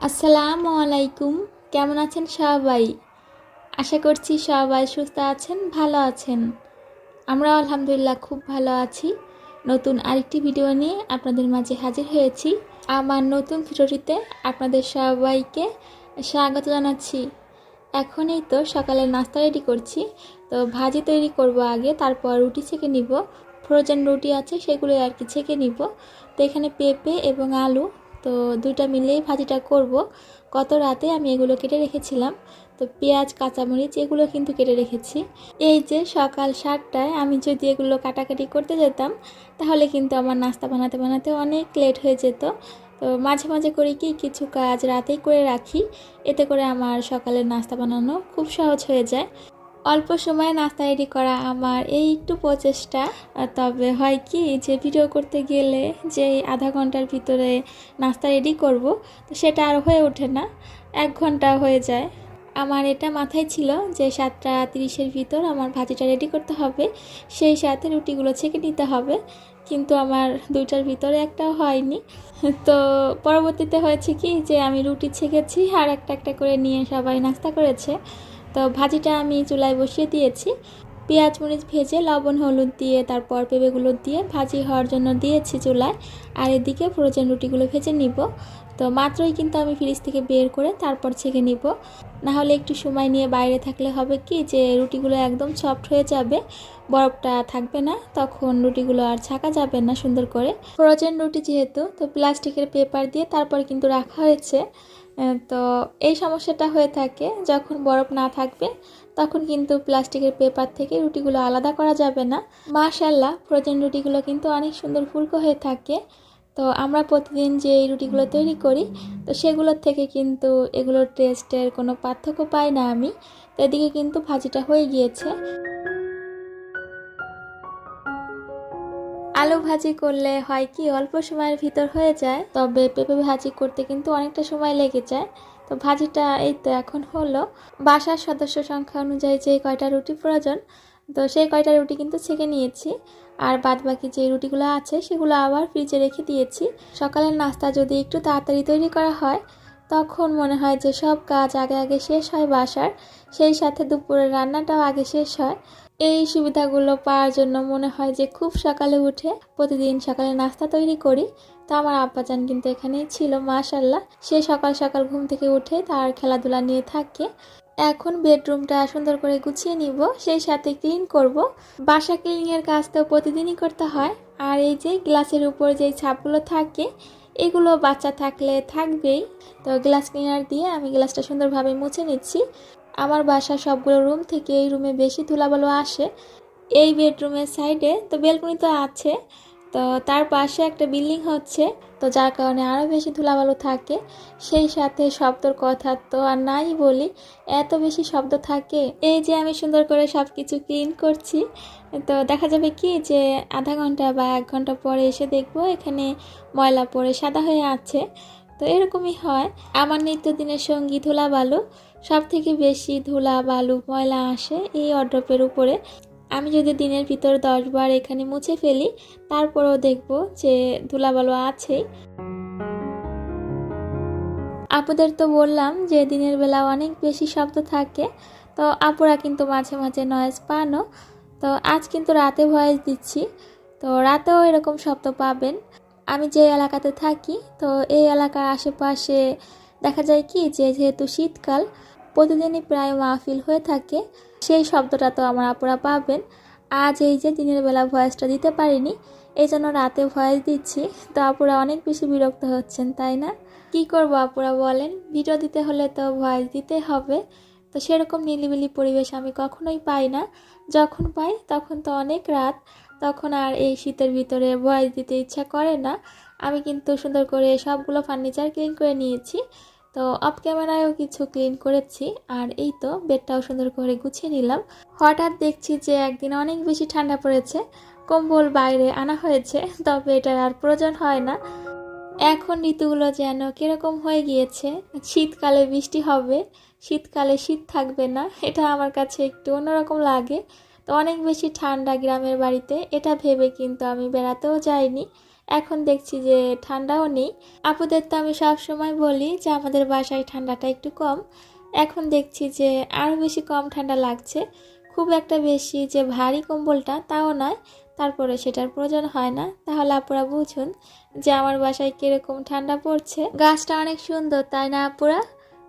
আসসালামু আলাইকুম। কেমন আছেন সবাই? আশা করছি সবাই সুস্থ আছেন, ভালো আছেন। আমরা আলহামদুলিল্লাহ খুব ভালো আছি। নতুন আরেকটি ভিডিও নিয়ে আপনাদের মাঝে হাজির হয়েছি। আমার নতুন ভিডিওটিতে আপনাদের সবাইকে স্বাগত জানাচ্ছি। এখনই তো সকালের নাস্তা রেডি করছি। তো ভাজি তৈরি করব আগে, তারপর রুটি ছেঁকে নিব। ফ্রোজেন রুটি আছে সেগুলো আর কি ছেঁকে নিব। তো এখানে পেঁপে এবং আলু, তো দুইটা মিলেই ভাজিটা করব। গত রাতে আমি এগুলো কেটে রেখেছিলাম। তো পেঁয়াজ কাঁচামরিচ এগুলো কিন্তু কেটে রেখেছি। এই যে সকাল 7টায় আমি যদি এগুলো কাটাকাটি করতে যেতাম তাহলে কিন্তু আমার নাস্তা বানাতে বানাতে অনেক লেট হয়ে যেত। তো মাঝে মাঝে করি কি কিছু কাজ রাতেই করে রাখি, এতে করে আমার সকালের নাস্তা বানানো খুব সহজ হয়ে যায়। অল্প সময়ে নাস্তা রেডি করা আমার এই একটু প্রচেষ্টা। তবে হয় কি যে ভিডিও করতে গেলে যে আধা ঘন্টার ভিতরে নাস্তা রেডি করব, তো সেটা আর হয়ে ওঠে না, 1 ঘন্টা হয়ে যায়। আমার এটা মাথায় ছিল যে 7:30-এর ভিতর আমার ভাজিটা রেডি করতে হবে, সেই সাথে রুটিগুলো ছেঁকে নিতে হবে। কিন্তু আমার 2টার ভিতরে একটাও হয়নি। তো পরবর্তীতে হয়েছে কি যে আমি রুটি ছেঁকেছি আর একটা একটা করে নিয়ে সবাই নাস্তা করেছে। তো ভাজিটা আমি চুলায় বসিয়ে দিয়েছি। পেঁয়াজ মরিচ ভেজে লবণ হলুদ দিয়ে তারপর পেঁপেগুলো দিয়ে ভাজি হওয়ার জন্য দিয়েছি চুলায়। আর এদিকে ফ্রোজেন রুটিগুলো ভেজে নিব। তো মাত্রই কিন্তু আমি ফ্রিজ থেকে বের করে তারপর ছেঁকে নিব, না হলে একটু সময় নিয়ে বাইরে থাকলে হবে কি যে রুটিগুলো একদম সফট হয়ে যাবে, বরফটা থাকবে না, তখন রুটিগুলো আর ছাকা যাবে না সুন্দর করে। ফ্রোজেন রুটি যেহেতু, তো প্লাস্টিকের পেপার দিয়ে তারপর কিন্তু রাখা হয়েছে। তো এই সমস্যাটা হয়ে থাকে যখন বরফ না থাকবে, তখন কিন্তু প্লাস্টিকের পেপার থেকে রুটিগুলো আলাদা করা যাবে না। মাশাআল্লাহ, ফ্রোজেন রুটিগুলো কিন্তু অনেক সুন্দর ফুলকো হয়ে থাকে। তো আমরা প্রতিদিন যে এই রুটিগুলো তৈরি করি, তো সেগুলোর থেকে কিন্তু এগুলোর টেস্টের কোনো পার্থক্য পাই না আমি। তো এদিকে কিন্তু ভাজিটা হয়ে গিয়েছে। আলু ভাজি করলে হয় কি অল্প সময়ের ভিতর হয়ে যায়, তবে পেঁপে ভাজি করতে কিন্তু অনেকটা সময় লেগে যায়। তো ভাজিটা এই তো এখন হলো। বাসার সদস্য সংখ্যা অনুযায়ী যে কয়টা রুটি প্রয়োজন, তো সেই কয়টা রুটি কিন্তু ছেঁকে নিয়েছি। আর বাদ বাকি যে রুটিগুলো আছে সেগুলো আবার ফ্রিজে রেখে দিয়েছি। সকালের নাস্তা যদি একটু তাড়াতাড়ি তৈরি করা হয়, তখন মনে হয় যে সব কাজ আগে আগে শেষ হয় বাসার, সেই সাথে দুপুরের রান্নাটাও আগে শেষ হয়। এই সুবিধাগুলো পাওয়ার জন্য মনে হয় যে খুব সকালে উঠে প্রতিদিন সকালে নাস্তা তৈরি করি। তো আমার আব্বাজান কিন্তু এখানেই ছিল, মাশাআল্লাহ। সে সকাল সকাল ঘুম থেকে উঠে তার খেলাধুলা নিয়ে থাকে। এখন বেডরুমটা সুন্দর করে গুছিয়ে নিব, সেই সাথে ক্লিন করব। বাসা ক্লিনিংয়ের কাজ তো প্রতিদিনই করতে হয়। আর এই যে গ্লাসের উপর যেই ছাপগুলো থাকে, এগুলো বাচ্চা থাকলে থাকবেই। তো গ্লাস ক্লিনার দিয়ে আমি গ্লাসটা সুন্দরভাবে মুছে নিচ্ছি। আমার বাসা সবগুলো রুম থেকে এই রুমে বেশি ধুলাবালু আসে। এই বেডরুমের সাইডে তো বেলকনি তো আছে, তো তার পাশে একটা বিল্ডিং হচ্ছে, তো যার কারণে আরও বেশি ধুলাবালু থাকে। সেই সাথে শব্দর কথা তো আর নাই বলি, এত বেশি শব্দ থাকে। এই যে আমি সুন্দর করে সব কিছু ক্লিন করছি, তো দেখা যাবে কি যে আধা ঘন্টা বা 1 ঘন্টা পরে এসে দেখবো এখানে ময়লা পড়ে সাদা হয়ে আছে। তো এরকমই হয় আমার নিত্যদিনের সঙ্গী ধুলাবালু। সব থেকে বেশি ধুলা বালু ময়লা আসে এই ওয়ার্ড্রপের উপরে। আমি যদি দিনের ভিতর 10 বার এখানে মুছে ফেলি, তারপরেও দেখব যে ধুলাবালু আছেই। আপুদের তো বললাম যে দিনের বেলা অনেক বেশি শব্দ থাকে, তো আপুরা কিন্তু মাঝে মাঝে নয়েজ পানো। তো আজ কিন্তু রাতে ভয়েস দিচ্ছি, তো রাতেও এরকম শব্দ পাবেন। আমি যে এলাকাতে থাকি, তো এই এলাকার আশেপাশে দেখা যায় কি যে যেহেতু শীতকাল, প্রতিদিনই প্রায় মাহফিল হয়ে থাকে, সেই শব্দটা তো আমার আপুরা পাবেন। আজ এই যে দিনের বেলা ভয়েসটা দিতে পারিনি, এই জন্য রাতে ভয়েস দিচ্ছি। তো আপুরা অনেক বেশি বিরক্ত হচ্ছেন, তাই না? কি করব আপুরা বলেন, ভিডিও দিতে হলে তো ভয়েস দিতে হবে। তো সেরকম নিরিবিলি পরিবেশ আমি কখনোই পাই না। যখন পাই তখন তো অনেক রাত, তখন আর এই শীতের ভিতরে ভয়েস দিতে ইচ্ছা করে না। আমি কিন্তু সুন্দর করে সবগুলো ফার্নিচার ক্লিন করে নিয়েছি। তো অফ ক্যামেরায়ও কিছু ক্লিন করেছি। আর এই তো বেডটাও সুন্দর করে গুছিয়ে নিলাম। হঠাৎ দেখছি যে একদিন অনেক বেশি ঠান্ডা পড়েছে, কম্বল বাইরে আনা হয়েছে, তবে এটার আর প্রয়োজন হয় না। এখন ঋতুগুলো যেন কিরকম হয়ে গিয়েছে, শীতকালে বৃষ্টি হবে, শীতকালে শীত থাকবে না, এটা আমার কাছে একটু অন্যরকম লাগে। তো অনেক বেশি ঠান্ডা গ্রামের বাড়িতে, এটা ভেবে কিন্তু আমি বেড়াতেও যাইনি। এখন দেখছি যে ঠান্ডাও নেই। আপুদের তো আমি সব সময় বলি যে আমাদের বাসায় ঠান্ডাটা একটু কম, এখন দেখছি যে আরও বেশি কম ঠান্ডা লাগছে। খুব একটা বেশি যে ভারী কম্বলটা তাও নয়, তারপরে সেটার প্রয়োজন হয় না। তাহলে আপুরা বুঝুন যে আমার বাসায় কীরকম ঠান্ডা পড়ছে। গাছটা অনেক সুন্দর, তাই না আপুরা?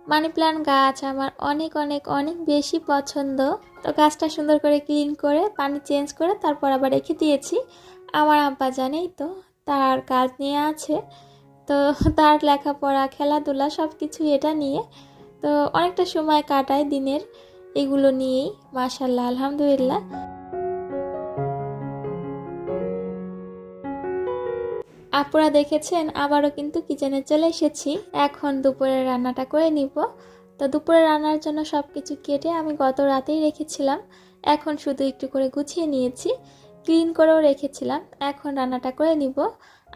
মানি প্ল্যান্ট গাছ আমার অনেক অনেক অনেক বেশি পছন্দ। তো গাছটা সুন্দর করে ক্লিন করে পানি চেঞ্জ করে তারপর আবার রেখে দিয়েছি। আমার আব্বা জানেই তো তার কাজ নিয়ে আছে, তো তার লেখাপড়া খেলাধুলা সব কিছু এটা নিয়ে, তো অনেকটা সময় কাটায় দিনের এগুলো নিয়েই। মাশাআল্লাহ, আলহামদুলিল্লাহ। আপুরা দেখেছেন আবারও কিন্তু কিচেনে চলে এসেছি। এখন দুপুরের রান্নাটা করে নিব। তো দুপুরে রান্নার জন্য সব কিছু কেটে আমি গত রাতেই রেখেছিলাম, এখন শুধু একটু করে গুছিয়ে নিয়েছি, ক্লিন করেও রেখেছিলাম। এখন রান্নাটা করে নিব।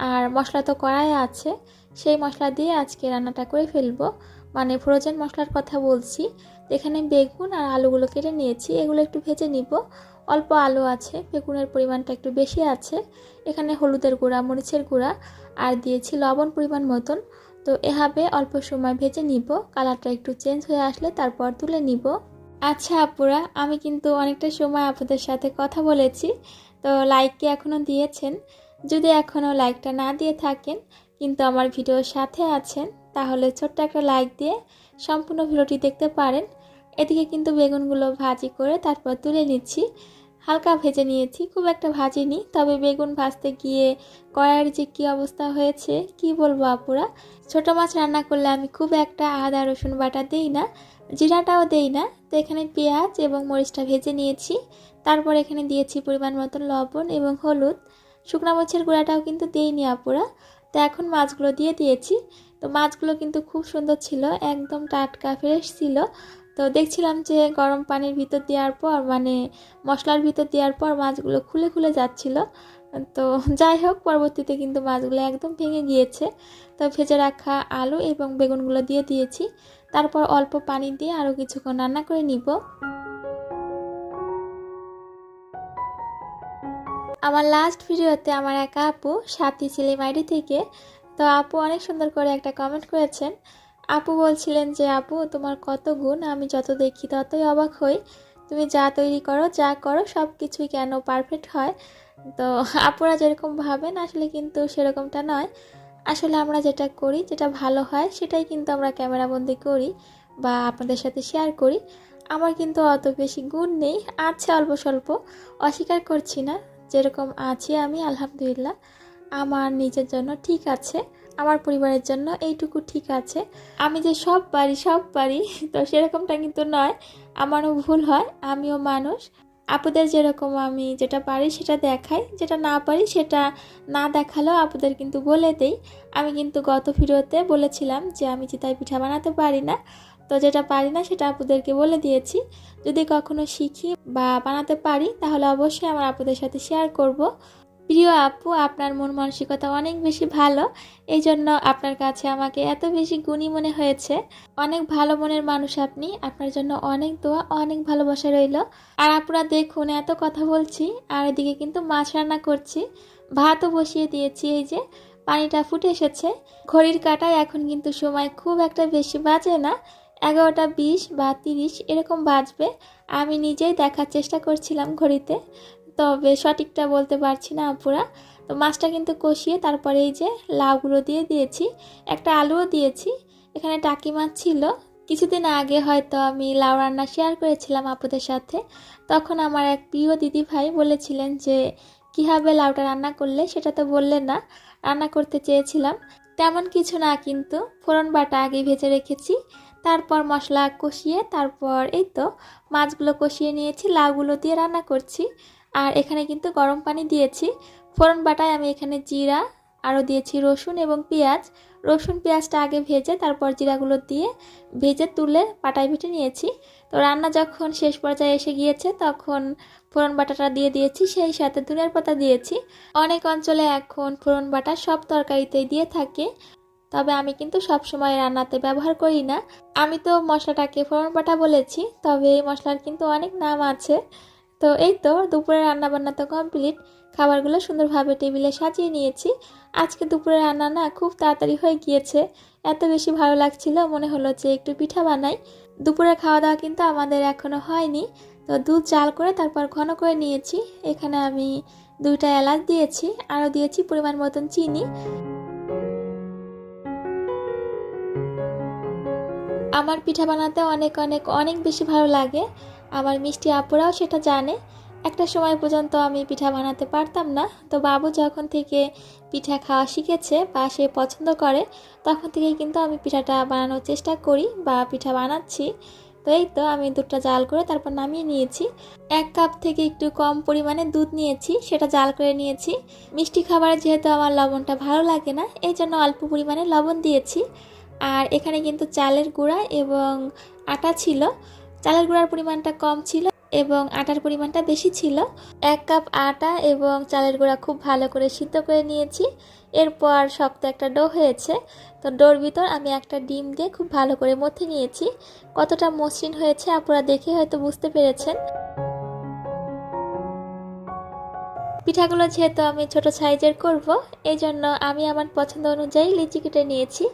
আর মশলা তো কড়াই আছে, সেই মশলা দিয়ে আজকে রান্নাটা করে ফেলবো। মানে ফ্রোজেন মশলার কথা বলছি। এখানে বেগুন আর আলুগুলো কেটে নিয়েছি, এগুলো একটু ভেজে নিব। অল্প আলু আছে, বেগুনের পরিমাণটা একটু বেশি আছে। এখানে হলুদের গুঁড়া, মরিচের গুঁড়া আর দিয়েছি লবণ পরিমাণ মতন। তো এভাবে অল্প সময় ভেজে নিব, কালারটা একটু চেঞ্জ হয়ে আসলে তারপর তুলে নিব। আচ্ছা আপুরা, আমি কিন্তু অনেকটা সময় আপনাদের সাথে কথা বলেছি, তো লাইক কি এখনও দিয়েছেন? যদি এখনও লাইকটা না দিয়ে থাকেন কিন্তু আমার ভিডিওর সাথে আছেন, তাহলে ছোট্ট একটা লাইক দিয়ে সম্পূর্ণ ভিডিওটি দেখতে পারেন। এদিকে কিন্তু বেগুনগুলো ভাজি করে তারপর তুলে নিচ্ছি। হালকা ভেজে নিয়েছি, খুব একটা ভাজিনি, তবে বেগুন ভাজতে গিয়ে কড়াইয়ের যে কী অবস্থা হয়েছে কি বলবো আপুরা। ছোট মাছ রান্না করলে আমি খুব একটা আদা রসুন বাটা দেই না, জিরাটাও দেই না। তো এখানে পেঁয়াজ এবং মরিচটা ভেজে নিয়েছি, তারপর এখানে দিয়েছি পরিমাণ মতো লবণ এবং হলুদ। শুকনো মরিচের গুঁড়াটাও কিন্তু দিইনি আপুরা। তো এখন মাছগুলো দিয়ে দিয়েছি। তো মাছগুলো কিন্তু খুব সুন্দর ছিল, একদম টাটকা ফ্রেশ ছিল। তো দেখছিলাম যে গরম পানির ভিতর দেওয়ার পর, মানে মশলার ভিতর দেওয়ার পর মাছগুলো খুলে খুলে যাচ্ছিল। তো যাই হোক, পরবর্তীতে কিন্তু মাছগুলো একদম ভেঙে গিয়েছে। তো ভেজে রাখা আলু এবং বেগুনগুলো দিয়ে দিয়েছি, তারপর অল্প পানি দিয়ে আরও কিছুক্ষণ রান্না করে নিব। আমার লাস্ট ভিডিওতে আমার এক আপু সাথী সেলিম আইডি থেকে, তো আপু অনেক সুন্দর করে একটা কমেন্ট করেছেন। আপু বলছিলেন যে আপু তোমার কত গুণ, আমি যত দেখি ততই অবাক হই, তুমি যা তৈরি করো যা করো সব কিছুই কেন পারফেক্ট হয়। তো আপুরা যেরকম ভাবেন আসলে কিন্তু সেরকমটা নয়। আসলে আমরা যেটা করি, যেটা ভালো হয় সেটাই কিন্তু আমরা ক্যামেরাবন্দি করি বা আপনাদের সাথে শেয়ার করি। আমার কিন্তু অত বেশি গুণ নেই, আছে অল্প স্বল্প, অস্বীকার করছি না। যেরকম আছি আমি আলহামদুলিল্লাহ, আমার নিজের জন্য ঠিক আছে, আমার পরিবারের জন্য এইটুকু ঠিক আছে। আমি যে সব পারি সব পারি তো সেরকমটা কিন্তু নয়, আমারও ভুল হয়, আমিও মানুষ। আপুদের যেরকম আমি যেটা পারি সেটা দেখাই, যেটা না পারি সেটা না দেখালেও আপুদের কিন্তু বলে দেই। আমি কিন্তু গত ভিডিওতে বলেছিলাম যে আমি চিতই পিঠা বানাতে পারি না, তো যেটা পারি না সেটা আপুদেরকে বলে দিয়েছি। যদি কখনো শিখি বা বানাতে পারি তাহলে অবশ্যই আমার আপুদের সাথে শেয়ার করব। প্রিয় আপু, আপনার মন মানসিকতা অনেক বেশি ভালো, এই জন্য আপনার কাছে আমাকে এত বেশি গুণী মনে হয়েছে। অনেক ভালো মনের মানুষ আপনি, আপনার জন্য অনেক দোয়া, অনেক ভালোবাসা রইল। আর আপুরা দেখুন, এত কথা বলছি আর এদিকে কিন্তু মাছ রান্না করছি, ভাতও বসিয়ে দিয়েছি। এই যে পানিটা ফুটে এসেছে। ঘড়ির কাঁটায় এখন কিন্তু সময় খুব একটা বেশি বাজে না, 11টা 20 বা 30 এরকম বাজবে। আমি নিজেই দেখার চেষ্টা করছিলাম ঘড়িতে, তবে সঠিকটা বলতে পারছি না আপুরা। তো মাছটা কিন্তু কষিয়ে তারপরে এই যে লাউগুলো দিয়ে দিয়েছি, একটা আলুও দিয়েছি। এখানে টাকি মাছ ছিল, কিছুদিন আগে হয়তো আমি লাউ রান্না শেয়ার করেছিলাম আপুদের সাথে। তখন আমার এক প্রিয় দিদি ভাই বলেছিলেন যে কীভাবে লাউটা রান্না করলে, সেটা তো বললেন না। রান্না করতে চেয়েছিলাম, তেমন কিছু না, কিন্তু ফোড়ন বাটা আগে ভেজে রেখেছি, তারপর মশলা কষিয়ে তারপর এই তো মাছগুলো কষিয়ে নিয়েছি, লাউগুলো দিয়ে রান্না করছি। আর এখানে কিন্তু গরম পানি দিয়েছি। ফোড়ন বাটায় আমি এখানে জিরা আরও দিয়েছি রসুন এবং পেঁয়াজ। রসুন পেঁয়াজটা আগে ভেজে তারপর জিরাগুলো দিয়ে ভেজে তুলে পাটায় বেটে নিয়েছি। তো রান্না যখন শেষ পর্যায়ে এসে গিয়েছে তখন ফোড়ন বাটাটা দিয়ে দিয়েছি, সেই সাথে ধনিয়ার পাতা দিয়েছি। অনেক অঞ্চলে এখন ফোড়ন বাটা সব তরকারিতেই দিয়ে থাকে, তবে আমি কিন্তু সব সময় রান্নাতে ব্যবহার করি না। আমি তো মশলাটাকে ফোড়ন বাটা বলেছি, তবে এই মশলার কিন্তু অনেক নাম আছে। তো এই তো দুপুরে রান্নাবান্না তো কমপ্লিট, খাবারগুলো সুন্দরভাবে টেবিলে সাজিয়ে নিয়েছি। আজকে দুপুরে রান্না না খুব তাড়াতাড়ি হয়ে গিয়েছে, এত বেশি ভালো লাগছিল, মনে হলো যে একটু পিঠা বানাই। দুপুরে খাওয়া দাওয়া কিন্তু আমাদের এখনও হয়নি, তো দুধ জাল করে তারপর ঘন করে নিয়েছি। এখানে আমি 2টা এলাচ দিয়েছি, আরও দিয়েছি পরিমাণ মতন চিনি। আমার পিঠা বানাতে অনেক অনেক অনেক বেশি ভালো লাগে, আমার মিষ্টি আপুরাও সেটা জানে। একটা সময় পর্যন্ত আমি পিঠা বানাতে পারতাম না, তো বাবু যখন থেকে পিঠা খাওয়া শিখেছে বা সে পছন্দ করে, তখন থেকেই কিন্তু আমি পিঠাটা বানানোর চেষ্টা করি বা পিঠা বানাচ্ছি। তো এই তো আমি দুধটা জাল করে তারপর নামিয়ে নিয়েছি। 1 কাপ থেকে একটু কম পরিমাণে দুধ নিয়েছি, সেটা জাল করে নিয়েছি। মিষ্টি খাবারে যেহেতু আমার লবণটা ভালো লাগে না, এই জন্য অল্প পরিমাণে লবণ দিয়েছি। আর এখানে কিন্তু চালের গুঁড়া এবং আটা ছিল, চালের গুঁড়ার পরিমাণটা কম ছিল এবং আটার পরিমাণটা বেশি ছিল। 1 কাপ আটা এবং চালের গুঁড়া খুব ভালো করে সিদ্ধ করে নিয়েছি। এরপর শক্ত একটা ডো হয়েছে, তো ডোর ভিতর আমি একটা ডিম দিয়ে খুব ভালো করে মথে নিয়েছি। কতটা মসৃণ হয়েছে আপনারা দেখে হয়তো বুঝতে পেরেছেন। পিঠাগুলো যেহেতু আমি ছোট সাইজের করব, এই জন্য আমি আমার পছন্দ অনুযায়ী লিচি কেটে নিয়েছি।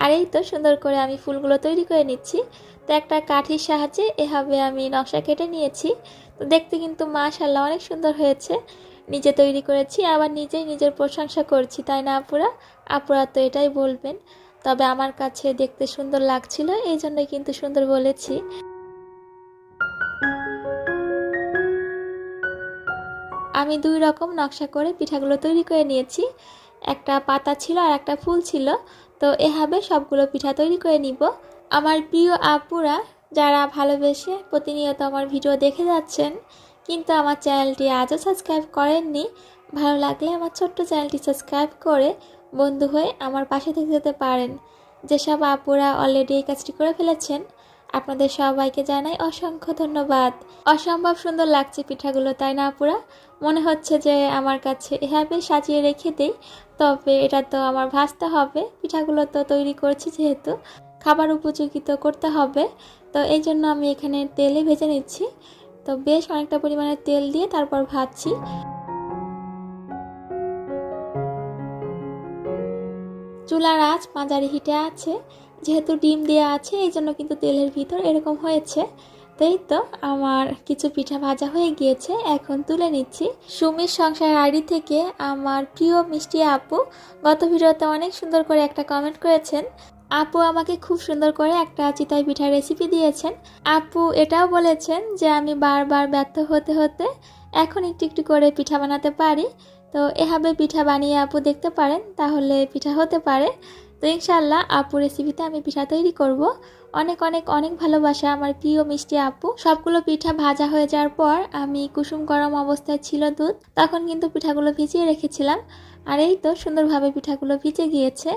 আর এই তো সুন্দর করে আমি ফুলগুলো তৈরি করে নিচ্ছি। তো একটা কাঠির সাহায্যে এভাবে আমি নকশা কেটে নিয়েছি। তো দেখতে কিন্তু মাশাআল্লাহ অনেক সুন্দর হয়েছে। নিজে তৈরি করেছি, আবার নিজেই নিজের প্রশংসা করছি, তাই না আপুরা? আপুরা তো এটাই বলবেন। তবে আমার কাছে দেখতে সুন্দর লাগছিল, এই জন্যই কিন্তু সুন্দর বলেছি। আমি 2 রকম নকশা করে পিঠাগুলো তৈরি করে নিয়েছি। একটা পাতা ছিল আর একটা ফুল ছিল। তো এভাবে সবগুলো পিঠা তৈরি করে নিব। আমার প্রিয় আপুরা যারা ভালোবেসে প্রতিনিয়ত আমার ভিডিও দেখে যাচ্ছেন, কিন্তু আমার চ্যানেলটি আজও সাবস্ক্রাইব করেননি, ভালো লাগলে আমার ছোট্ট চ্যানেলটি সাবস্ক্রাইব করে বন্ধু হয়ে আমার পাশে থেকে যেতে পারেন। যেসব আপুরা অলরেডি এই কাজটি করে ফেলেছেন, আপনাদের সবাইকে জানাই অসংখ্য ধন্যবাদ। অসম্ভব সুন্দর লাগছে পিঠাগুলো, তাই না আপুরা? মনে হচ্ছে যে আমার কাছে এভাবে সাজিয়ে রেখে দেই, তবে এটা তো আমার ভাজতে হবে। পিঠাগুলো তো তৈরি করছি যেহেতু, খাবার উপযোগী তো করতে হবে। তো এই জন্য আমি এখানে তেলে ভেজে নিচ্ছি। তো বেশ অনেকটা পরিমাণে তেল দিয়ে তারপর ভাজছি। চুলার আঁচ মাঝারি হিটে আছে, যেহেতু ডিম দেওয়া আছে এই জন্য কিন্তু তেলের ভিতর এরকম হয়েছে। তাই তো আমার কিছু পিঠা ভাজা হয়ে গিয়েছে, এখন তুলে নিচ্ছি। সুমির সংসার আইডি থেকে আমার প্রিয় মিষ্টি আপু গত ভিডিওতে অনেক সুন্দর করে একটা কমেন্ট করেছেন। আপু আমাকে খুব সুন্দর করে একটা চিতই পিঠার রেসিপি দিয়েছেন। আপু এটাও বলেছেন যে আমি বারবার ব্যর্থ হতে হতে এখন একটু একটু করে পিঠা বানাতে পারি। তো এভাবে পিঠা বানিয়ে আপু দেখতে পারেন, তাহলে পিঠা হতে পারে। তো ইনশাআল্লাহ আপু রেসিপিতে আমি পিঠা তৈরি করব। অনেক অনেক অনেক ভালোবাসা আমার প্রিয় মিষ্টি আপু। সবগুলো পিঠা ভাজা হয়ে যাওয়ার পর আমি কুসুম গরম অবস্থায় ছিল দুধ, তখন কিন্তু পিঠাগুলো ভিজিয়ে রেখেছিলাম। আর এই তো সুন্দরভাবে পিঠাগুলো ভিজে গিয়েছে।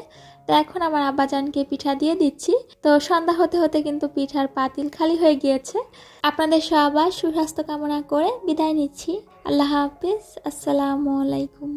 তো এখন আমার আব্বাজানকে পিঠা দিয়ে দিচ্ছি। তো সন্ধ্যা হতে হতে কিন্তু পিঠার পাতিল খালি হয়ে গিয়েছে। আপনাদের সবার সুস্বাস্থ্য কামনা করে বিদায় নিচ্ছি। আল্লাহ হাফিজ, আসসালামু আলাইকুম।